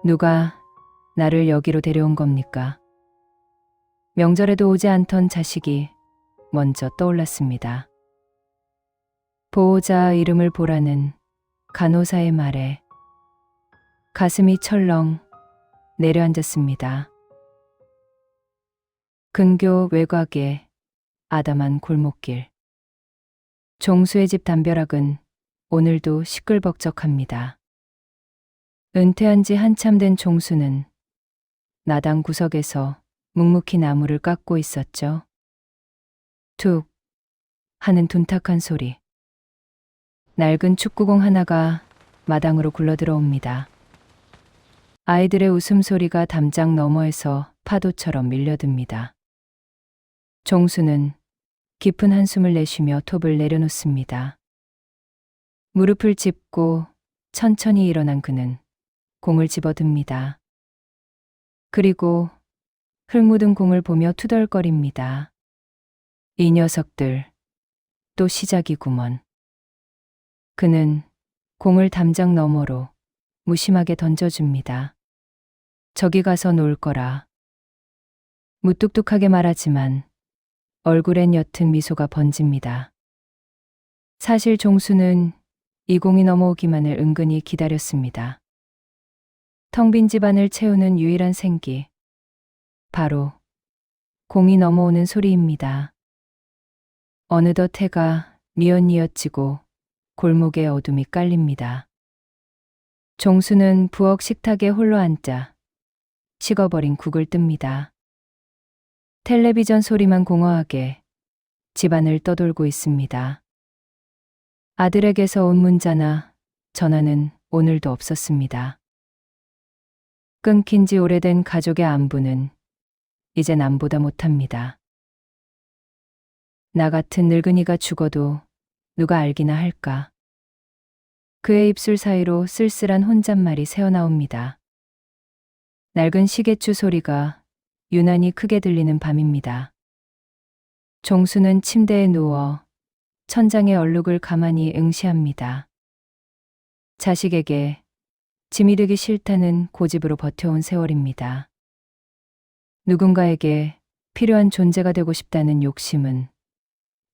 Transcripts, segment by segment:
누가 나를 여기로 데려온 겁니까? 명절에도 오지 않던 자식이 먼저 떠올랐습니다. 보호자 이름을 보라는 간호사의 말에 가슴이 철렁 내려앉았습니다. 근교 외곽의 아담한 골목길. 종수의 집 담벼락은 오늘도 시끌벅적합니다. 은퇴한 지 한참 된 종수는 나당 구석에서 묵묵히 나무를 깎고 있었죠. 툭 하는 둔탁한 소리. 낡은 축구공 하나가 마당으로 굴러들어옵니다. 아이들의 웃음소리가 담장 너머에서 파도처럼 밀려듭니다. 종수는 깊은 한숨을 내쉬며 톱을 내려놓습니다. 무릎을 짚고 천천히 일어난 그는 공을 집어듭니다. 그리고 흙 묻은 공을 보며 투덜거립니다. 이 녀석들, 또 시작이구먼. 그는 공을 담장 너머로 무심하게 던져줍니다. 저기 가서 놀 거라. 무뚝뚝하게 말하지만 얼굴엔 옅은 미소가 번집니다. 사실 종수는 이 공이 넘어오기만을 은근히 기다렸습니다. 텅 빈 집안을 채우는 유일한 생기. 바로 공이 넘어오는 소리입니다. 어느덧 해가 뉘엿뉘엿지고 골목에 어둠이 깔립니다. 종수는 부엌 식탁에 홀로 앉아 식어버린 국을 뜹니다. 텔레비전 소리만 공허하게 집안을 떠돌고 있습니다. 아들에게서 온 문자나 전화는 오늘도 없었습니다. 끊긴 지 오래된 가족의 안부는 이제 남보다 못합니다. 나 같은 늙은이가 죽어도 누가 알기나 할까. 그의 입술 사이로 쓸쓸한 혼잣말이 새어나옵니다. 낡은 시계추 소리가 유난히 크게 들리는 밤입니다. 종수는 침대에 누워 천장의 얼룩을 가만히 응시합니다. 자식에게 짐이 되기 싫다는 고집으로 버텨온 세월입니다. 누군가에게 필요한 존재가 되고 싶다는 욕심은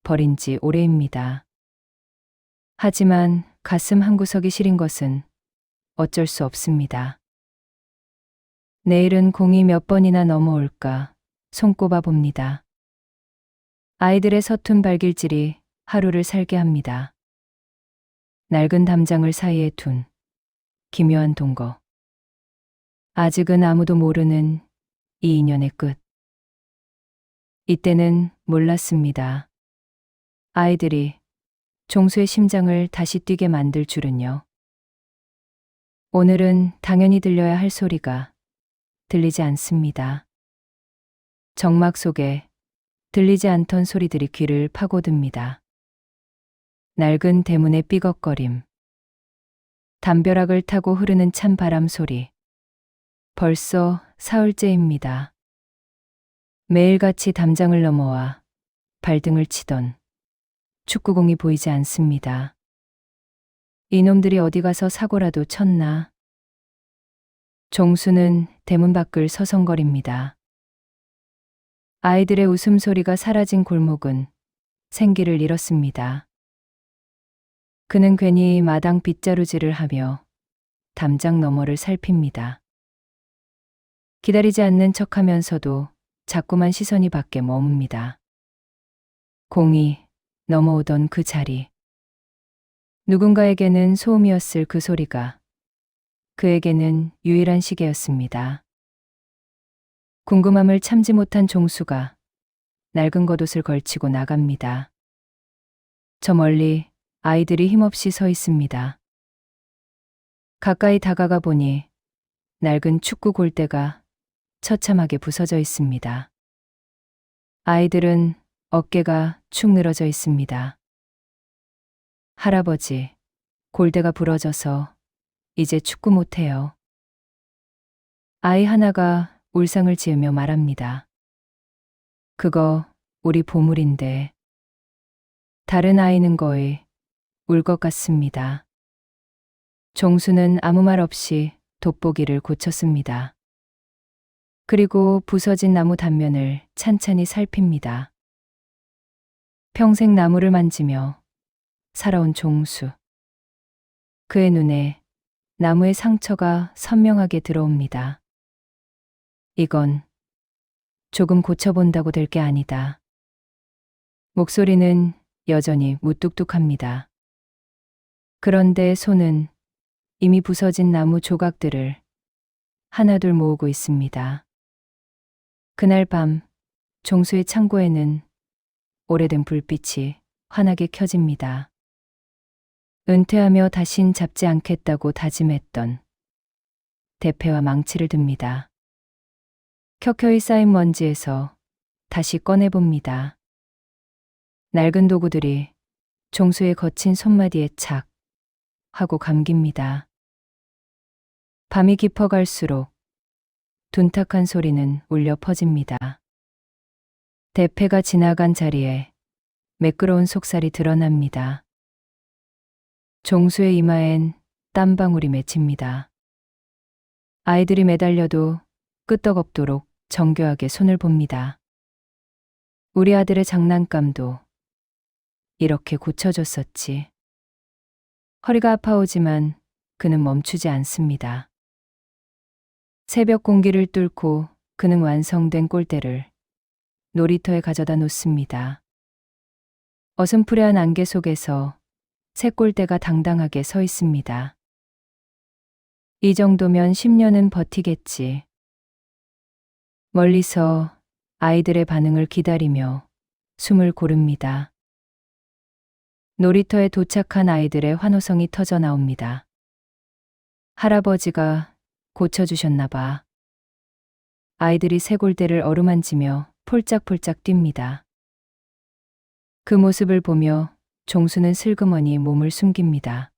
버린 지 오래입니다. 하지만 가슴 한구석이 시린 것은 어쩔 수 없습니다. 내일은 공이 몇 번이나 넘어올까 손꼽아 봅니다. 아이들의 서툰 발길질이 하루를 살게 합니다. 낡은 담장을 사이에 둔 기묘한 동거. 아직은 아무도 모르는 이 인연의 끝. 이때는 몰랐습니다. 아이들이 종수의 심장을 다시 뛰게 만들 줄은요. 오늘은 당연히 들려야 할 소리가 들리지 않습니다. 정막 속에 들리지 않던 소리들이 귀를 파고듭니다. 낡은 대문의 삐걱거림, 담벼락을 타고 흐르는 찬 바람 소리. 벌써 사흘째입니다. 매일같이 담장을 넘어와 발등을 치던 축구공이 보이지 않습니다. 이놈들이 어디 가서 사고라도 쳤나. 종수는 대문 밖을 서성거립니다. 아이들의 웃음소리가 사라진 골목은 생기를 잃었습니다. 그는 괜히 마당 빗자루질을 하며 담장 너머를 살핍니다. 기다리지 않는 척하면서도 자꾸만 시선이 밖에 머뭅니다. 공이 넘어오던 그 자리. 누군가에게는 소음이었을 그 소리가 그에게는 유일한 시계였습니다. 궁금함을 참지 못한 종수가 낡은 겉옷을 걸치고 나갑니다. 저 멀리 아이들이 힘없이 서 있습니다. 가까이 다가가 보니 낡은 축구 골대가 처참하게 부서져 있습니다. 아이들은 어깨가 축 늘어져 있습니다. 할아버지, 골대가 부러져서 이제 축구 못해요. 아이 하나가 울상을 지으며 말합니다. 그거 우리 보물인데. 다른 아이는 거의 울 것 같습니다. 종수는 아무 말 없이 돋보기를 고쳤습니다. 그리고 부서진 나무 단면을 찬찬히 살핍니다. 평생 나무를 만지며 살아온 종수. 그의 눈에 나무의 상처가 선명하게 들어옵니다. 이건 조금 고쳐본다고 될 게 아니다. 목소리는 여전히 무뚝뚝합니다. 그런데 손은 이미 부서진 나무 조각들을 하나둘 모으고 있습니다. 그날 밤 종수의 창고에는 오래된 불빛이 환하게 켜집니다. 은퇴하며 다신 잡지 않겠다고 다짐했던 대패와 망치를 듭니다. 켜켜이 쌓인 먼지에서 다시 꺼내봅니다. 낡은 도구들이 종수의 거친 손마디에 착 하고 감깁니다. 밤이 깊어갈수록 둔탁한 소리는 울려 퍼집니다. 대패가 지나간 자리에 매끄러운 속살이 드러납니다. 종수의 이마엔 땀방울이 맺힙니다. 아이들이 매달려도 끄떡없도록 정교하게 손을 봅니다. 우리 아들의 장난감도 이렇게 고쳐줬었지. 허리가 아파오지만 그는 멈추지 않습니다. 새벽 공기를 뚫고 그는 완성된 꼴대를 놀이터에 가져다 놓습니다. 어슴푸레한 안개 속에서 새 꼴대가 당당하게 서 있습니다. 이 정도면 10년은 버티겠지. 멀리서 아이들의 반응을 기다리며 숨을 고릅니다. 놀이터에 도착한 아이들의 환호성이 터져 나옵니다. 할아버지가 고쳐주셨나 봐. 아이들이 새 골대를 어루만지며 폴짝폴짝 뜁니다. 그 모습을 보며 종수는 슬그머니 몸을 숨깁니다.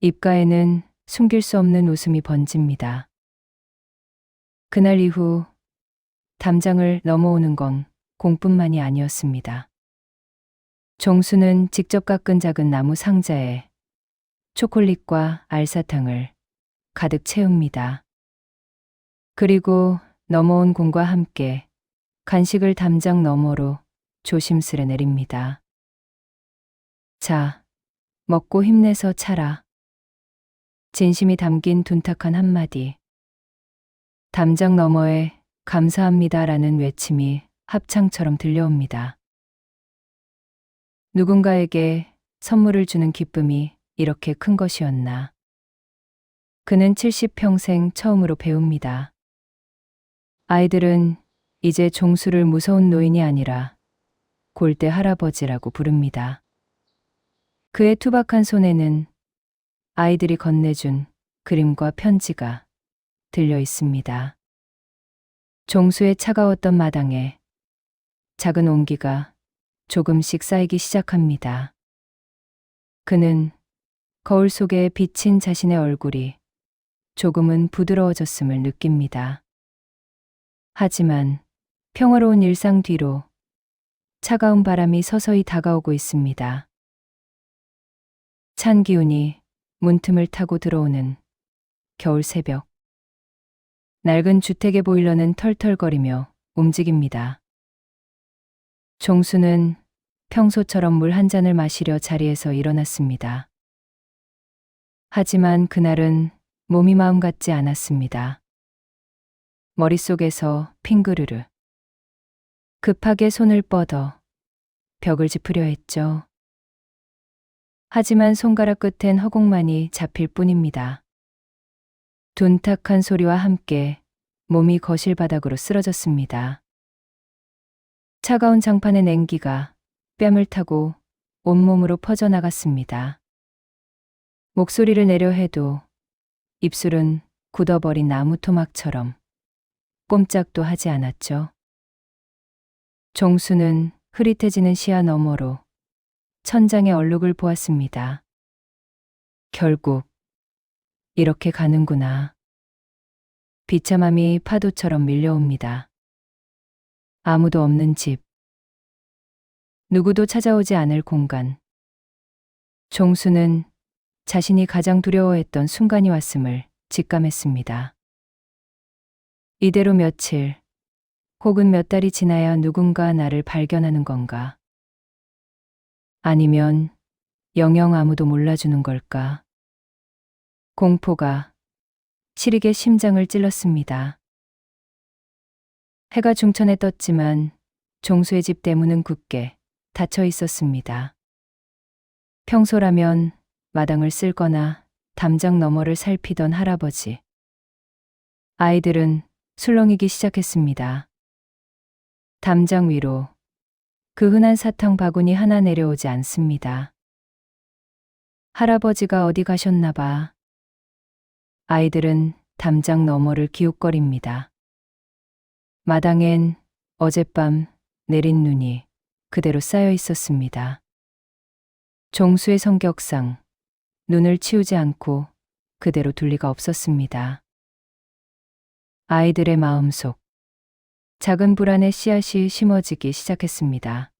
입가에는 숨길 수 없는 웃음이 번집니다. 그날 이후 담장을 넘어오는 건 공뿐만이 아니었습니다. 종수는 직접 깎은 작은 나무 상자에 초콜릿과 알사탕을 가득 채웁니다. 그리고 넘어온 공과 함께 간식을 담장 너머로 조심스레 내립니다. 자, 먹고 힘내서 차라. 진심이 담긴 둔탁한 한마디. 담장 너머에 감사합니다라는 외침이 합창처럼 들려옵니다. 누군가에게 선물을 주는 기쁨이 이렇게 큰 것이었나. 그는 70평생 처음으로 배웁니다. 아이들은 이제 종수를 무서운 노인이 아니라 골대 할아버지라고 부릅니다. 그의 투박한 손에는 아이들이 건네준 그림과 편지가 들려 있습니다. 종수의 차가웠던 마당에 작은 온기가 조금씩 쌓이기 시작합니다. 그는 거울 속에 비친 자신의 얼굴이 조금은 부드러워졌음을 느낍니다. 하지만 평화로운 일상 뒤로 차가운 바람이 서서히 다가오고 있습니다. 찬 기운이 문틈을 타고 들어오는 겨울 새벽. 낡은 주택의 보일러는 털털거리며 움직입니다. 종수는 평소처럼 물 한 잔을 마시려 자리에서 일어났습니다. 하지만 그날은 몸이 마음 같지 않았습니다. 머릿속에서 핑그르르. 급하게 손을 뻗어 벽을 짚으려 했죠. 하지만 손가락 끝엔 허공만이 잡힐 뿐입니다. 둔탁한 소리와 함께 몸이 거실 바닥으로 쓰러졌습니다. 차가운 장판의 냉기가 뺨을 타고 온몸으로 퍼져나갔습니다. 목소리를 내려 해도 입술은 굳어버린 나무 토막처럼 꼼짝도 하지 않았죠. 종수는 흐릿해지는 시야 너머로 천장의 얼룩을 보았습니다. 결국 이렇게 가는구나. 비참함이 파도처럼 밀려옵니다. 아무도 없는 집. 누구도 찾아오지 않을 공간. 종수는 자신이 가장 두려워했던 순간이 왔음을 직감했습니다. 이대로 며칠, 혹은 몇 달이 지나야 누군가 나를 발견하는 건가? 아니면 영영 아무도 몰라주는 걸까? 공포가 시리게 심장을 찔렀습니다. 해가 중천에 떴지만 종수의 집 대문은 굳게 닫혀 있었습니다. 평소라면 마당을 쓸거나 담장 너머를 살피던 할아버지. 아이들은 술렁이기 시작했습니다. 담장 위로 그 흔한 사탕 바구니 하나 내려오지 않습니다. 할아버지가 어디 가셨나 봐. 아이들은 담장 너머를 기웃거립니다. 마당엔 어젯밤 내린 눈이 그대로 쌓여 있었습니다. 종수의 성격상 눈을 치우지 않고 그대로 둘 리가 없었습니다. 아이들의 마음속 작은 불안의 씨앗이 심어지기 시작했습니다.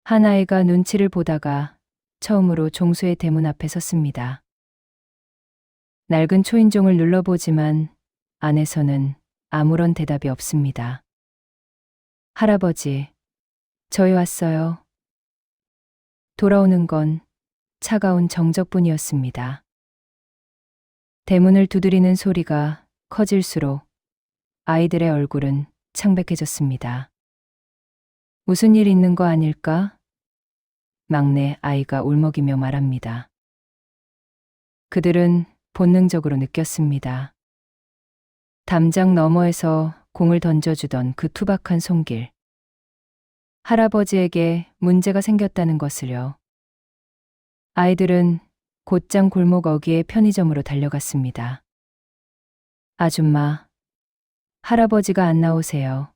한 아이가 눈치를 보다가 처음으로 종수의 대문 앞에 섰습니다. 낡은 초인종을 눌러보지만 안에서는 아무런 대답이 없습니다. 할아버지, 저희 왔어요. 돌아오는 건 차가운 정적뿐이었습니다. 대문을 두드리는 소리가 커질수록 아이들의 얼굴은 창백해졌습니다. 무슨 일 있는 거 아닐까? 막내 아이가 울먹이며 말합니다. 그들은 본능적으로 느꼈습니다. 담장 너머에서 공을 던져주던 그 투박한 손길. 할아버지에게 문제가 생겼다는 것을요. 아이들은 곧장 골목 어귀의 편의점으로 달려갔습니다. 아줌마, 할아버지가 안 나오세요.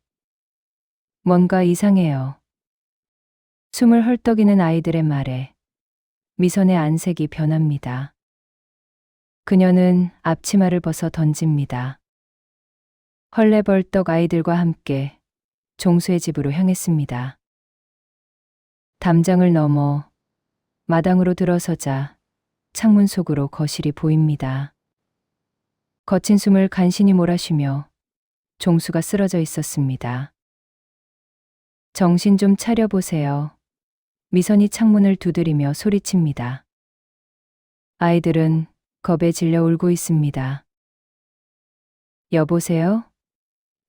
뭔가 이상해요. 숨을 헐떡이는 아이들의 말에 미선의 안색이 변합니다. 그녀는 앞치마를 벗어 던집니다. 헐레벌떡 아이들과 함께 종수의 집으로 향했습니다. 담장을 넘어 마당으로 들어서자 창문 속으로 거실이 보입니다. 거친 숨을 간신히 몰아쉬며 종수가 쓰러져 있었습니다. 정신 좀 차려보세요. 미선이 창문을 두드리며 소리칩니다. 아이들은 겁에 질려 울고 있습니다. 여보세요?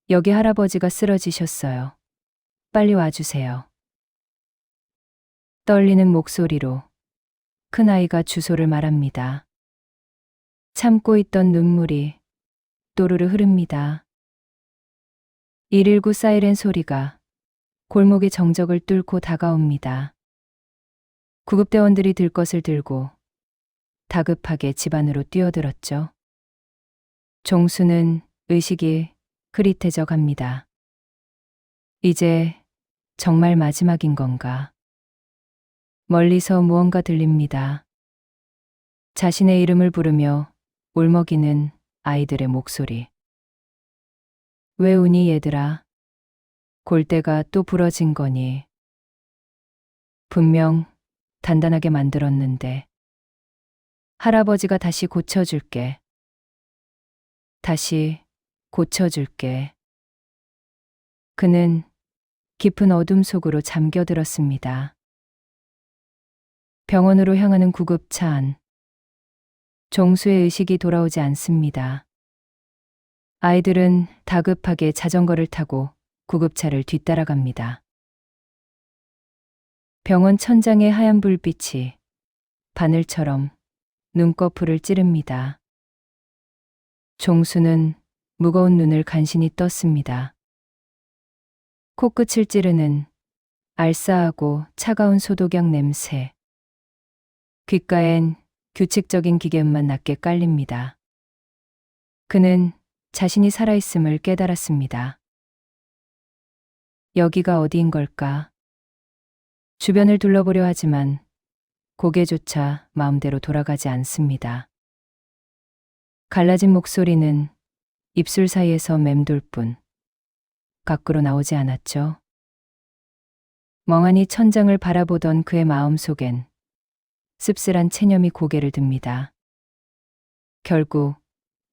여기 할아버지가 쓰러지셨어요. 빨리 와주세요. 떨리는 목소리로 큰아이가 주소를 말합니다. 참고 있던 눈물이 또르르 흐릅니다. 119 사이렌 소리가 골목의 정적을 뚫고 다가옵니다. 구급대원들이 들 것을 들고 다급하게 집 안으로 뛰어들었죠. 종수는 의식이 흐릿해져 갑니다. 이제 정말 마지막인 건가? 멀리서 무언가 들립니다. 자신의 이름을 부르며 울먹이는 아이들의 목소리. 왜 우니 얘들아? 골대가 또 부러진 거니? 분명 단단하게 만들었는데. 할아버지가 다시 고쳐줄게. 다시 고쳐줄게. 그는 깊은 어둠 속으로 잠겨들었습니다. 병원으로 향하는 구급차 안. 종수의 의식이 돌아오지 않습니다. 아이들은 다급하게 자전거를 타고 구급차를 뒤따라갑니다. 병원 천장의 하얀 불빛이 바늘처럼 눈꺼풀을 찌릅니다. 종수는 무거운 눈을 간신히 떴습니다. 코끝을 찌르는 알싸하고 차가운 소독약 냄새. 귓가엔 규칙적인 기계음만 낮게 깔립니다. 그는 자신이 살아있음을 깨달았습니다. 여기가 어디인 걸까? 주변을 둘러보려 하지만 고개조차 마음대로 돌아가지 않습니다. 갈라진 목소리는 입술 사이에서 맴돌 뿐 밖으로 나오지 않았죠. 멍하니 천장을 바라보던 그의 마음속엔 씁쓸한 체념이 고개를 듭니다. 결국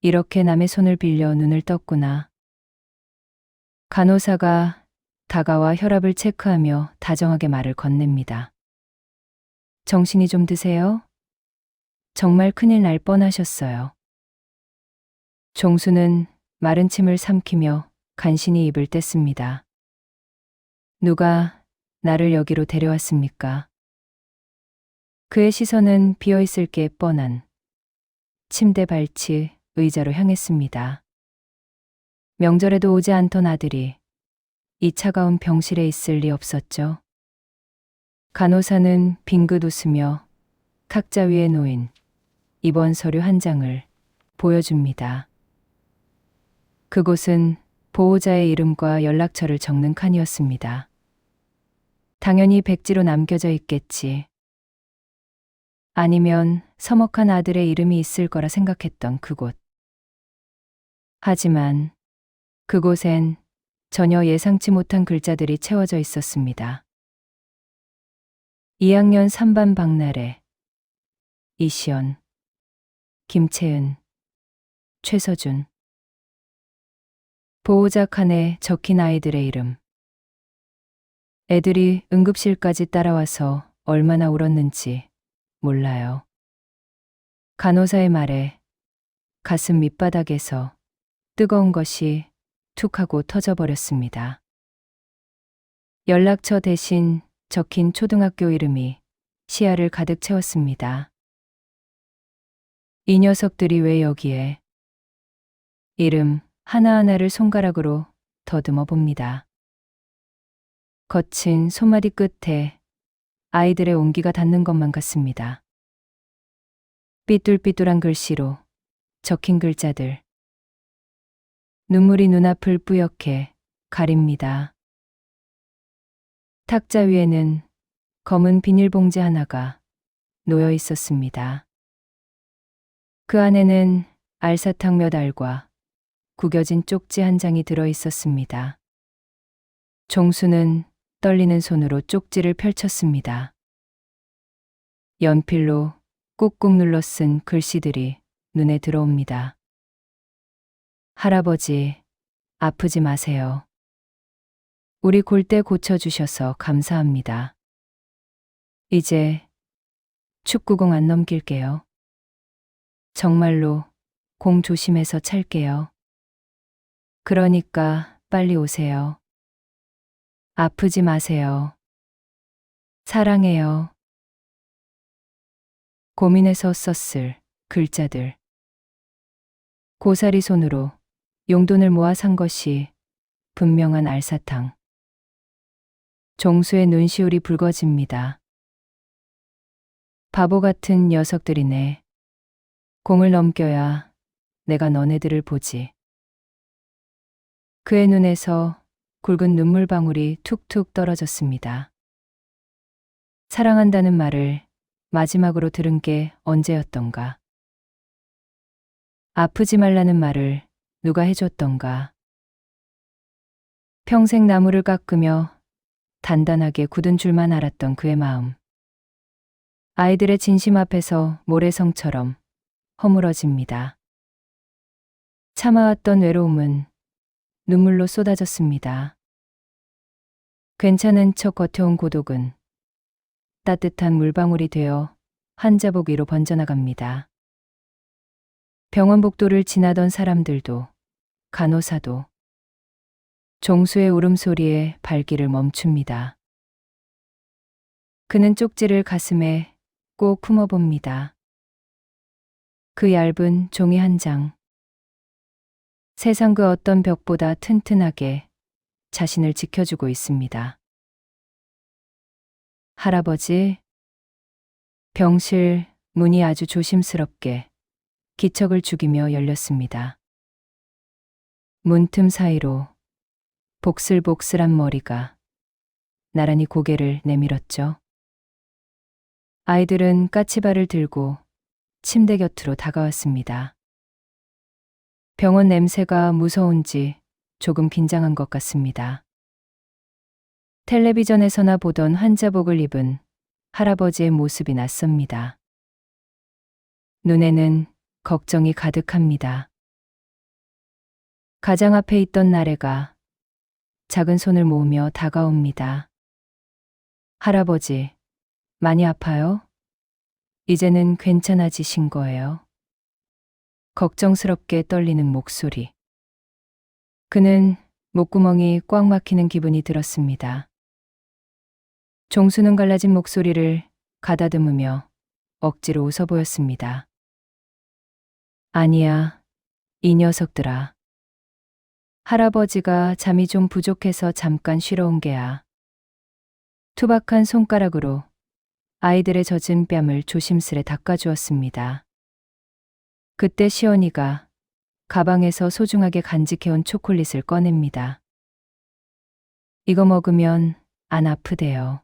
이렇게 남의 손을 빌려 눈을 떴구나. 간호사가 다가와 혈압을 체크하며 다정하게 말을 건넵니다. 정신이 좀 드세요? 정말 큰일 날 뻔하셨어요. 종수는 마른 침을 삼키며 간신히 입을 뗐습니다. 누가 나를 여기로 데려왔습니까? 그의 시선은 비어있을 게 뻔한 침대 발치 의자로 향했습니다. 명절에도 오지 않던 아들이 이 차가운 병실에 있을 리 없었죠. 간호사는 빙긋 웃으며 탁자 위에 놓인 입원 서류 한 장을 보여줍니다. 그곳은 보호자의 이름과 연락처를 적는 칸이었습니다. 당연히 백지로 남겨져 있겠지. 아니면 서먹한 아들의 이름이 있을 거라 생각했던 그곳. 하지만 그곳엔 전혀 예상치 못한 글자들이 채워져 있었습니다. 2학년 3반 박나래, 이시연, 김채은, 최서준. 보호자 칸에 적힌 아이들의 이름. 애들이 응급실까지 따라와서 얼마나 울었는지 몰라요. 간호사의 말에 가슴 밑바닥에서 뜨거운 것이 툭 하고 터져버렸습니다. 연락처 대신 적힌 초등학교 이름이 시야를 가득 채웠습니다. 이 녀석들이 왜 여기에? 이름 하나하나를 손가락으로 더듬어 봅니다. 거친 손마디 끝에 아이들의 온기가 닿는 것만 같습니다. 삐뚤삐뚤한 글씨로 적힌 글자들. 눈물이 눈앞을 뿌옇게 가립니다. 탁자 위에는 검은 비닐봉지 하나가 놓여 있었습니다. 그 안에는 알사탕 몇 알과 구겨진 쪽지 한 장이 들어 있었습니다. 종수는 떨리는 손으로 쪽지를 펼쳤습니다. 연필로 꾹꾹 눌러 쓴 글씨들이 눈에 들어옵니다. 할아버지, 아프지 마세요. 우리 골대 고쳐주셔서 감사합니다. 이제 축구공 안 넘길게요. 정말로 공 조심해서 찰게요. 그러니까 빨리 오세요. 아프지 마세요. 사랑해요. 고민해서 썼을 글자들. 고사리 손으로 용돈을 모아 산 것이 분명한 알사탕. 종수의 눈시울이 붉어집니다. 바보 같은 녀석들이네. 공을 넘겨야 내가 너네들을 보지. 그의 눈에서 굵은 눈물방울이 툭툭 떨어졌습니다. 사랑한다는 말을 마지막으로 들은 게 언제였던가. 아프지 말라는 말을 누가 해줬던가. 평생 나무를 깎으며 단단하게 굳은 줄만 알았던 그의 마음. 아이들의 진심 앞에서 모래성처럼 허물어집니다. 참아왔던 외로움은 눈물로 쏟아졌습니다. 괜찮은 척 버텨온 고독은 따뜻한 물방울이 되어 환자복 위로 번져나갑니다. 병원 복도를 지나던 사람들도, 간호사도 종수의 울음소리에 발길을 멈춥니다. 그는 쪽지를 가슴에 꼭 품어봅니다. 그 얇은 종이 한 장. 세상 그 어떤 벽보다 튼튼하게 자신을 지켜주고 있습니다. 할아버지, 병실 문이 아주 조심스럽게 기척을 죽이며 열렸습니다. 문틈 사이로 복슬복슬한 머리가 나란히 고개를 내밀었죠. 아이들은 까치발을 들고 침대 곁으로 다가왔습니다. 병원 냄새가 무서운지 조금 긴장한 것 같습니다. 텔레비전에서나 보던 환자복을 입은 할아버지의 모습이 낯섭니다. 눈에는 걱정이 가득합니다. 가장 앞에 있던 나래가 작은 손을 모으며 다가옵니다. 할아버지, 많이 아파요? 이제는 괜찮아지신 거예요? 걱정스럽게 떨리는 목소리. 그는 목구멍이 꽉 막히는 기분이 들었습니다. 종수는 갈라진 목소리를 가다듬으며 억지로 웃어 보였습니다. 아니야, 이 녀석들아. 할아버지가 잠이 좀 부족해서 잠깐 쉬러 온 게야. 투박한 손가락으로 아이들의 젖은 뺨을 조심스레 닦아주었습니다. 그때 시연이가 가방에서 소중하게 간직해온 초콜릿을 꺼냅니다. 이거 먹으면 안 아프대요.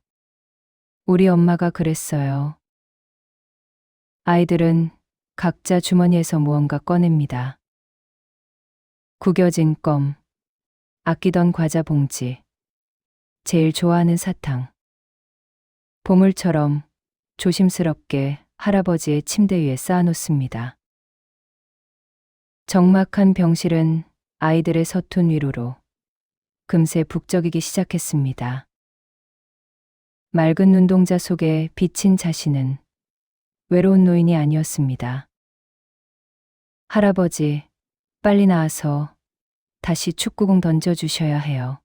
우리 엄마가 그랬어요. 아이들은 각자 주머니에서 무언가 꺼냅니다. 구겨진 껌, 아끼던 과자 봉지, 제일 좋아하는 사탕. 보물처럼 조심스럽게 할아버지의 침대 위에 쌓아놓습니다. 적막한 병실은 아이들의 서툰 위로로 금세 북적이기 시작했습니다. 맑은 눈동자 속에 비친 자신은 외로운 노인이 아니었습니다. 할아버지, 빨리 나와서 다시 축구공 던져주셔야 해요.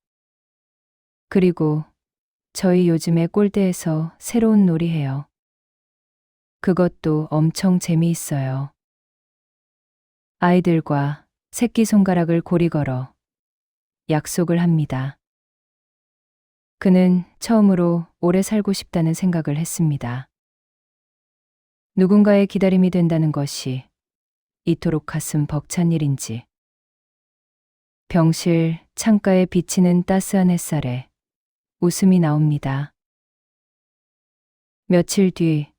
그리고 저희 요즘에 꼴대에서 새로운 놀이 해요. 그것도 엄청 재미있어요. 아이들과 새끼손가락을 고리 걸어 약속을 합니다. 그는 처음으로 오래 살고 싶다는 생각을 했습니다. 누군가의 기다림이 된다는 것이 이토록 가슴 벅찬 일인지. 병실 창가에 비치는 따스한 햇살에 웃음이 나옵니다. 며칠 뒤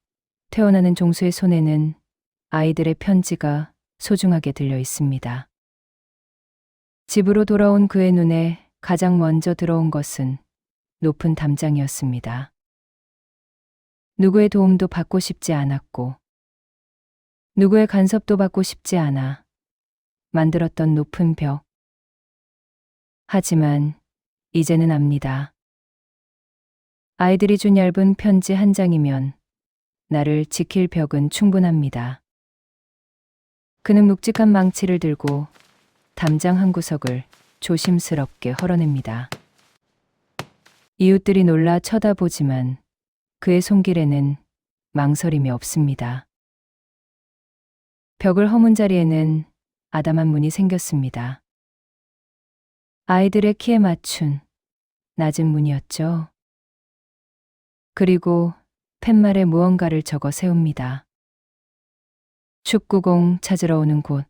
퇴원하는 종수의 손에는 아이들의 편지가 소중하게 들려 있습니다. 집으로 돌아온 그의 눈에 가장 먼저 들어온 것은 높은 담장이었습니다. 누구의 도움도 받고 싶지 않았고, 누구의 간섭도 받고 싶지 않아 만들었던 높은 벽. 하지만 이제는 압니다. 아이들이 준 얇은 편지 한 장이면 나를 지킬 벽은 충분합니다. 그는 묵직한 망치를 들고 담장 한 구석을 조심스럽게 헐어냅니다. 이웃들이 놀라 쳐다보지만 그의 손길에는 망설임이 없습니다. 벽을 허문 자리에는 아담한 문이 생겼습니다. 아이들의 키에 맞춘 낮은 문이었죠. 그리고 팻말에 무언가를 적어 세웁니다. 축구공 찾으러 오는 곳.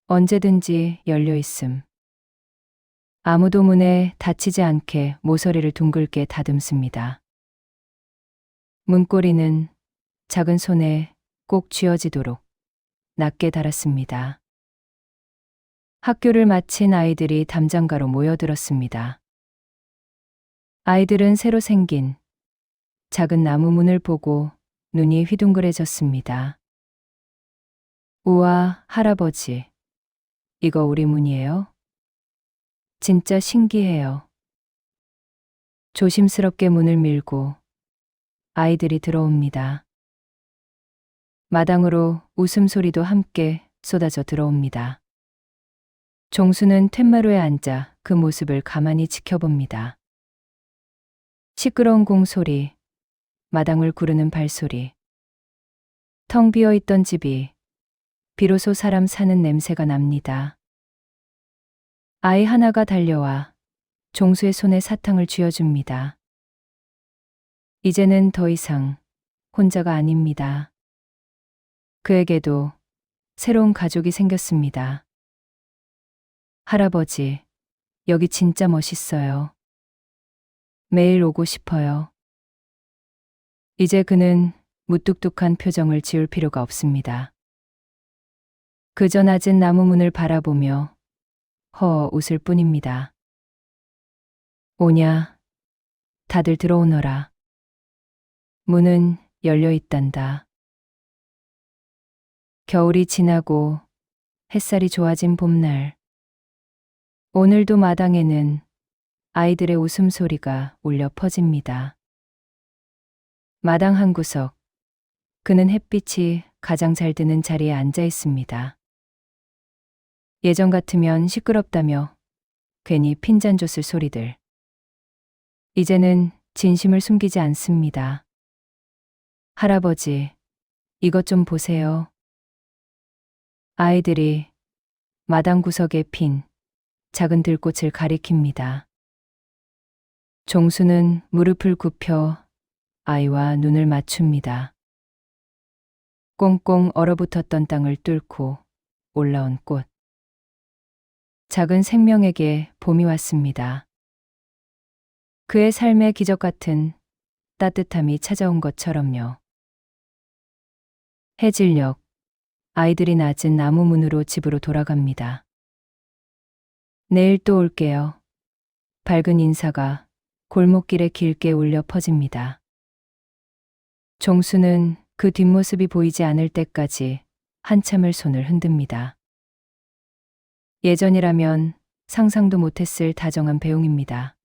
언제든지 열려 있음. 아무도 문에 닫히지 않게 모서리를 둥글게 다듬습니다. 문고리는 작은 손에 꼭 쥐어지도록 낮게 달았습니다. 학교를 마친 아이들이 담장가로 모여들었습니다. 아이들은 새로 생긴 작은 나무 문을 보고 눈이 휘둥그레졌습니다. 우와, 할아버지. 이거 우리 문이에요? 진짜 신기해요. 조심스럽게 문을 밀고 아이들이 들어옵니다. 마당으로 웃음소리도 함께 쏟아져 들어옵니다. 종수는 툇마루에 앉아 그 모습을 가만히 지켜봅니다. 시끄러운 공소리, 마당을 구르는 발소리, 텅 비어 있던 집이 비로소 사람 사는 냄새가 납니다. 아이 하나가 달려와 종수의 손에 사탕을 쥐어줍니다. 이제는 더 이상 혼자가 아닙니다. 그에게도 새로운 가족이 생겼습니다. 할아버지, 여기 진짜 멋있어요. 매일 오고 싶어요. 이제 그는 무뚝뚝한 표정을 지을 필요가 없습니다. 그저 낮은 나무 문을 바라보며 허 웃을 뿐입니다. 오냐, 다들 들어오너라. 문은 열려 있단다. 겨울이 지나고 햇살이 좋아진 봄날, 오늘도 마당에는 아이들의 웃음소리가 울려 퍼집니다. 마당 한 구석, 그는 햇빛이 가장 잘 드는 자리에 앉아 있습니다. 예전 같으면 시끄럽다며 괜히 핀잔 줬을 소리들. 이제는 진심을 숨기지 않습니다. 할아버지, 이것 좀 보세요. 아이들이 마당 구석에 핀 작은 들꽃을 가리킵니다. 종수는 무릎을 굽혀 아이와 눈을 맞춥니다. 꽁꽁 얼어붙었던 땅을 뚫고 올라온 꽃. 작은 생명에게 봄이 왔습니다. 그의 삶의 기적 같은 따뜻함이 찾아온 것처럼요. 해질녘, 아이들이 낮은 나무 문으로 집으로 돌아갑니다. 내일 또 올게요. 밝은 인사가 골목길에 길게 울려 퍼집니다. 종수는 그 뒷모습이 보이지 않을 때까지 한참을 손을 흔듭니다. 예전이라면 상상도 못했을 다정한 배웅입니다.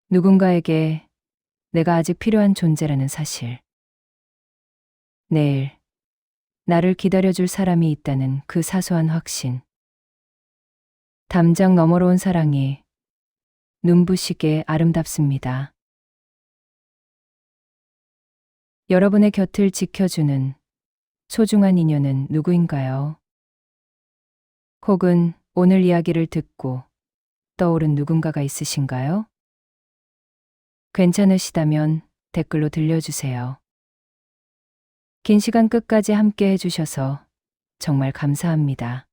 누군가에게 내가 아직 필요한 존재라는 사실. 내일 나를 기다려줄 사람이 있다는 그 사소한 확신. 담장 너머로 온 사랑이 눈부시게 아름답습니다. 여러분의 곁을 지켜주는 소중한 인연은 누구인가요? 혹은 오늘 이야기를 듣고 떠오른 누군가가 있으신가요? 괜찮으시다면 댓글로 들려주세요. 긴 시간 끝까지 함께 해주셔서 정말 감사합니다.